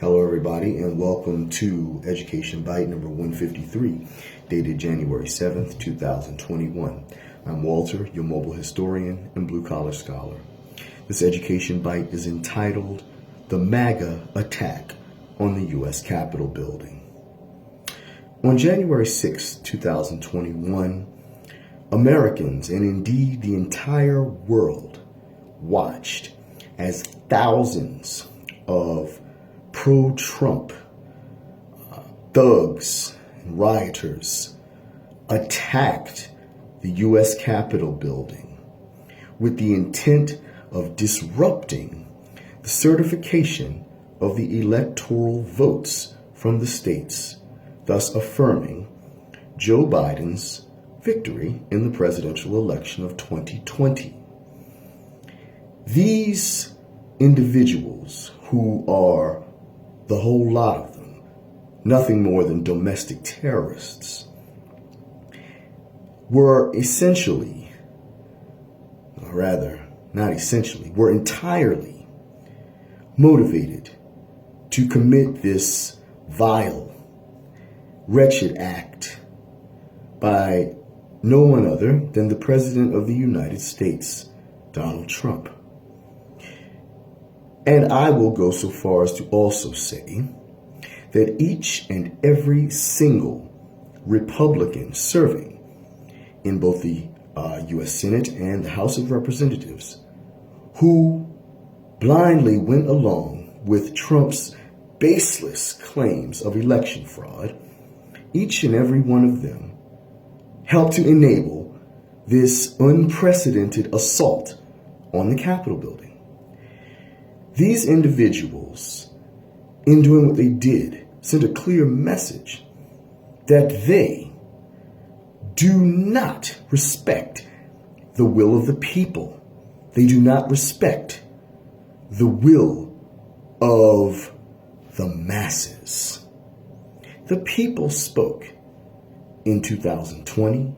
Hello, everybody, and welcome to Education Bite number 153, dated January 7th, 2021. I'm Walter, your mobile historian and blue-collar scholar. This Education Bite is entitled The MAGA Attack on the U.S. Capitol Building. On January 6, 2021, Americans, and indeed the entire world, watched as thousands of pro-Trump thugs and rioters attacked the U.S. Capitol building with the intent of disrupting the certification of the electoral votes from the states, thus affirming Joe Biden's victory in the presidential election of 2020. These individuals, who are the whole lot of them, nothing more than domestic terrorists, were essentially, or rather, not essentially, were entirely motivated to commit this vile, wretched act by no one other than the President of the United States, Donald Trump. And I will go so far as to also say that each and every single Republican serving in both the U.S. Senate and the House of Representatives who blindly went along with Trump's baseless claims of election fraud, each and every one of them helped to enable this unprecedented assault on the Capitol building. These individuals, in doing what they did, sent a clear message that they do not respect the will of the people. They do not respect the will of the masses. The people spoke in 2020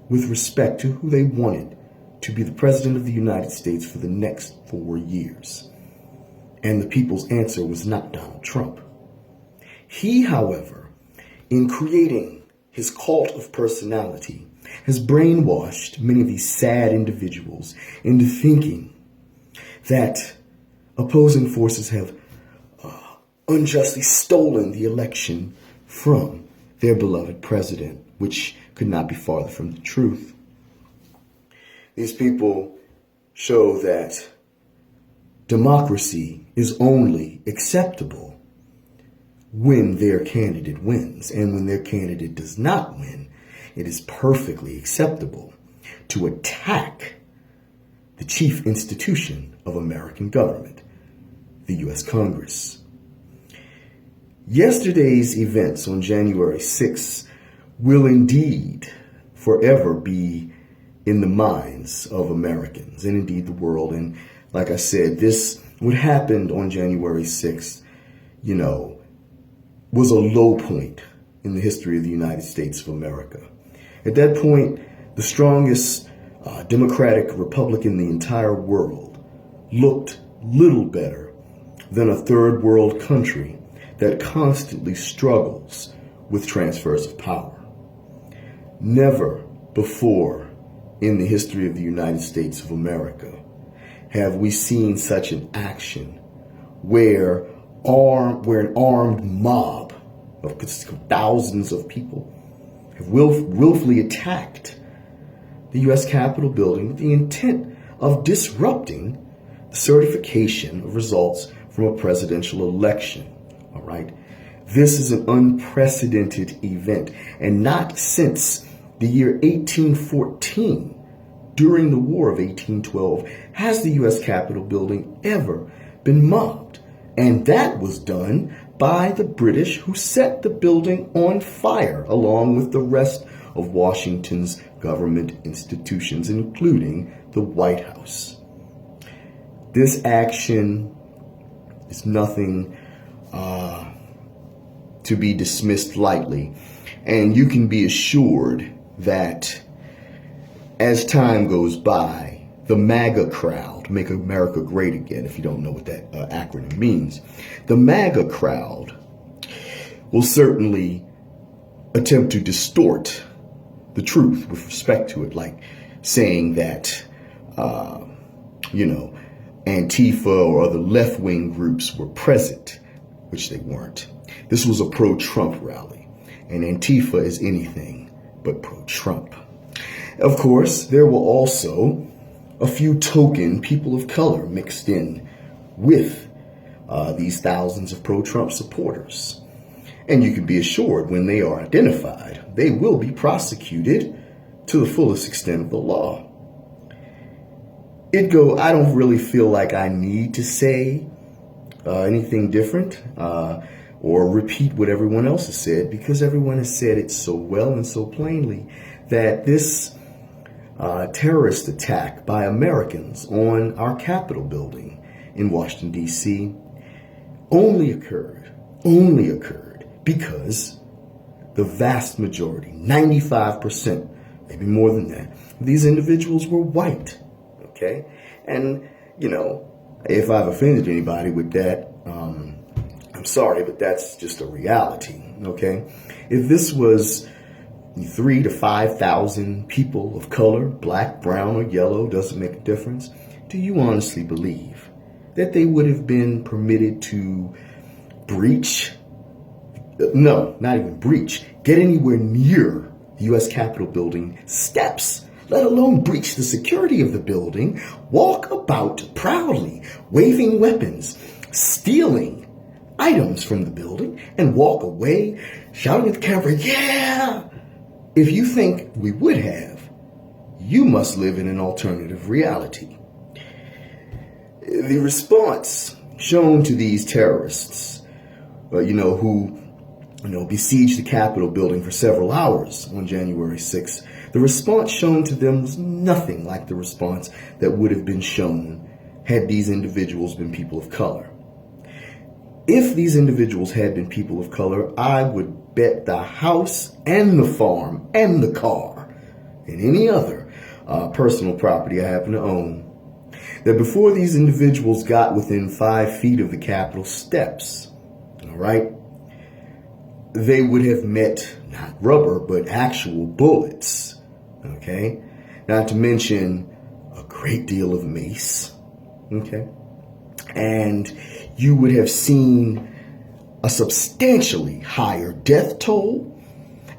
with respect to who they wanted to be the President of the United States for the next 4 years. And the people's answer was not Donald Trump. He, however, in creating his cult of personality, has brainwashed many of these sad individuals into thinking that opposing forces have unjustly stolen the election from their beloved president, which could not be farther from the truth. These people show that democracy is only acceptable when their candidate wins. And when their candidate does not win, it is perfectly acceptable to attack the chief institution of American government, the U.S. Congress. Yesterday's events on January 6th will indeed forever be in the minds of Americans and indeed the world. And like I said, what happened on January 6th, was a low point in the history of the United States of America. At that point, the strongest democratic republic in the entire world looked little better than a third world country that constantly struggles with transfers of power. Never before in the history of the United States of America have we seen such an action where an armed mob of thousands of people have willfully attacked the U.S. Capitol building with the intent of disrupting the certification of results from a presidential election. All right. This is an unprecedented event, and not since the year 1814, during the War of 1812, has the U.S. Capitol building ever been mobbed. And that was done by the British, who set the building on fire along with the rest of Washington's government institutions, including the White House. This action is nothing to be dismissed lightly. And you can be assured that as time goes by, the MAGA crowd Make America Great Again, if you don't know what that acronym means. The MAGA crowd will certainly attempt to distort the truth with respect to it, like saying that, Antifa or other left-wing groups were present, which they weren't. This was a pro-Trump rally, and Antifa is anything but pro-Trump. Of course, there were also a few token people of color mixed in with these thousands of pro-Trump supporters. And you can be assured when they are identified, they will be prosecuted to the fullest extent of the law. I don't really feel like I need to say anything different or repeat what everyone else has said, because everyone has said it so well and so plainly that this terrorist attack by Americans on our Capitol building in Washington, D.C. only occurred because the vast majority, 95%, maybe more than that, these individuals were white. Okay? And, if I've offended anybody with that, I'm sorry, but that's just a reality. Okay? If this was 3,000 to 5,000 people of color, black, brown, or yellow, doesn't make a difference, do you honestly believe that they would have been permitted to breach? No, not even breach. Get anywhere near the U.S. Capitol building steps, let alone breach the security of the building, walk about proudly, waving weapons, stealing items from the building, and walk away shouting at the camera, yeah! If you think we would have, you must live in an alternative reality. The response shown to these terrorists, who besieged the Capitol building for several hours on January 6th, the response shown to them was nothing like the response that would have been shown had these individuals been people of color. If these individuals had been people of color, I would bet the house and the farm and the car and any other personal property I happen to own, that before these individuals got within 5 feet of the Capitol steps, all right, they would have met not rubber, but actual bullets, okay? Not to mention a great deal of mace, okay? And you would have seen a substantially higher death toll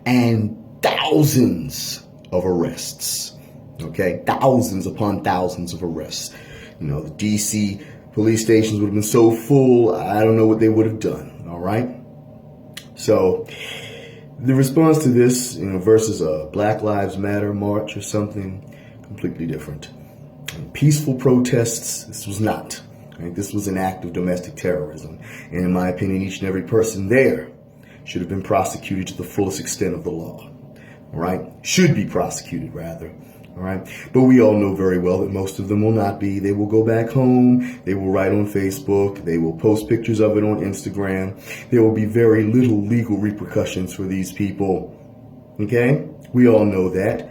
and thousands of arrests, okay? Thousands upon thousands of arrests. The D.C. police stations would have been so full, I don't know what they would have done, all right? So the response to this, versus a Black Lives Matter march or something completely different. Peaceful protests, this was not. Right? This was an act of domestic terrorism. And in my opinion, each and every person there should have been prosecuted to the fullest extent of the law. All right? Should be prosecuted, rather. All right. But we all know very well that most of them will not be. They will go back home. They will write on Facebook. They will post pictures of it on Instagram. There will be very little legal repercussions for these people. Okay? We all know that.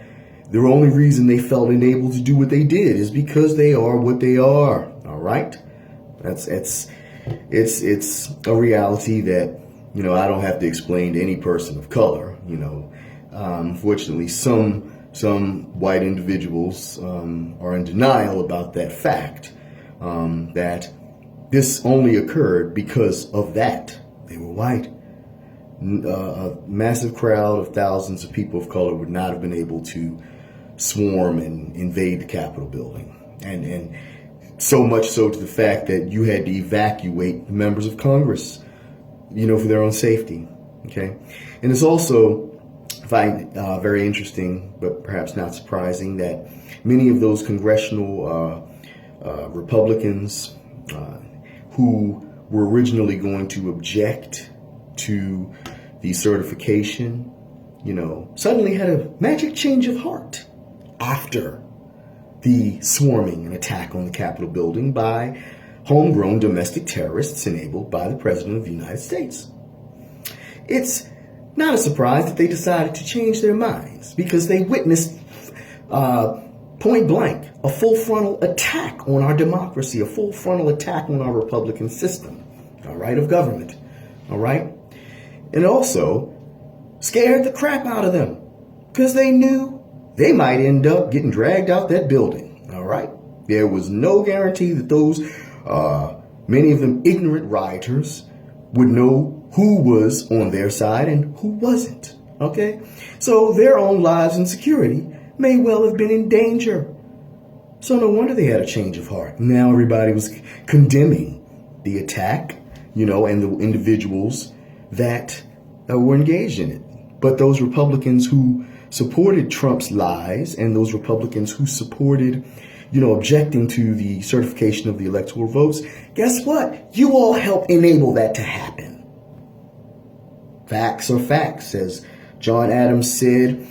The only reason they felt enabled to do what they did is because they are what they are. All right? It's a reality that, I don't have to explain to any person of color. Unfortunately, some white individuals are in denial about that fact, that this only occurred because of that. They were white. A massive crowd of thousands of people of color would not have been able to swarm and invade the Capitol building. And so much so to the fact that you had to evacuate the members of Congress, for their own safety. Okay. And it's also find very interesting, but perhaps not surprising, that many of those congressional Republicans who were originally going to object to the certification, suddenly had a magic change of heart after the swarming and attack on the Capitol building by homegrown domestic terrorists enabled by the President of the United States. It's not a surprise that they decided to change their minds, because they witnessed point blank a full frontal attack on our democracy, a full frontal attack on our Republican system, all right, of government, all right? And also scared the crap out of them because they knew they might end up getting dragged out that building, all right? There was no guarantee that those, many of them ignorant rioters, would know who was on their side and who wasn't, okay? So their own lives and security may well have been in danger. So no wonder they had a change of heart. Now everybody was condemning the attack, and the individuals that were engaged in it. But those Republicans who supported Trump's lies and those Republicans who supported, objecting to the certification of the electoral votes, guess what? You all helped enable that to happen. Facts are facts, as John Adams said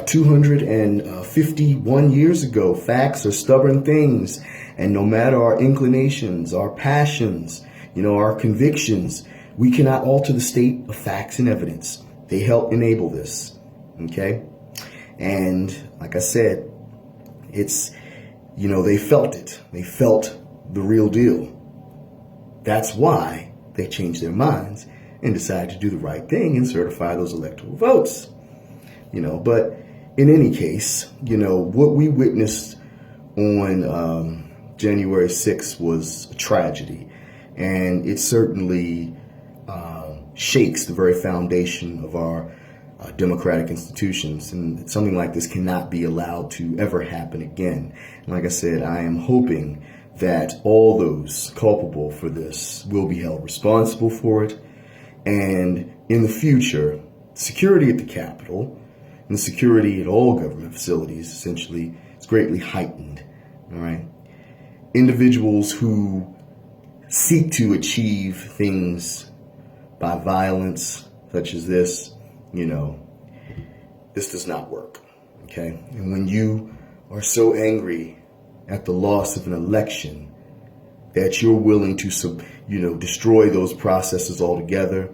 251 years ago. Facts are stubborn things, and no matter our inclinations, our passions, our convictions, we cannot alter the state of facts and evidence. They help enable this, okay? And like I said, it's, they felt it. They felt the real deal. That's why they changed their minds and decided to do the right thing and certify those electoral votes. But in any case, what we witnessed on January 6th was a tragedy, and it certainly shakes the very foundation of our democratic institutions, and something like this cannot be allowed to ever happen again. And like I said, I am hoping that all those culpable for this will be held responsible for it, and in the future, security at the Capitol and the security at all government facilities essentially is greatly heightened. All right, individuals who seek to achieve things by violence, such as this, this does not work, okay? And when you are so angry at the loss of an election that you're willing to, destroy those processes altogether,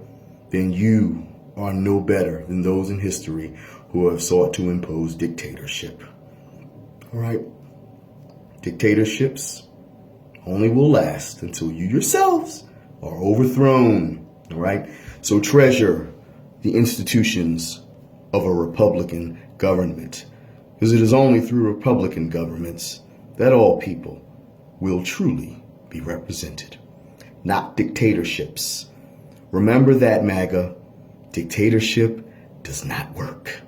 then you are no better than those in history who have sought to impose dictatorship, all right? Dictatorships only will last until you yourselves are overthrown, all right? So treasure the institutions of a Republican government, because it is only through Republican governments that all people will truly be represented, not dictatorships. Remember that, MAGA. Dictatorship does not work.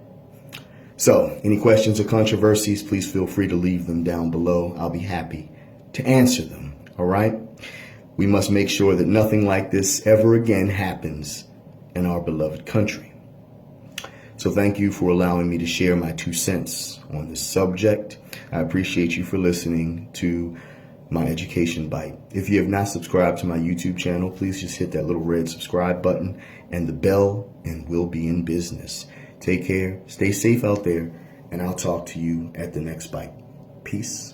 So, any questions or controversies, please feel free to leave them down below. I'll be happy to answer them, all right? We must make sure that nothing like this ever again happens in our beloved country. So thank you for allowing me to share my 2 cents on this subject. I appreciate you for listening to my Education Bite. If you have not subscribed to my YouTube channel, please just hit that little red subscribe button and the bell, and we'll be in business. Take care, stay safe out there, and I'll talk to you at the next bite. Peace.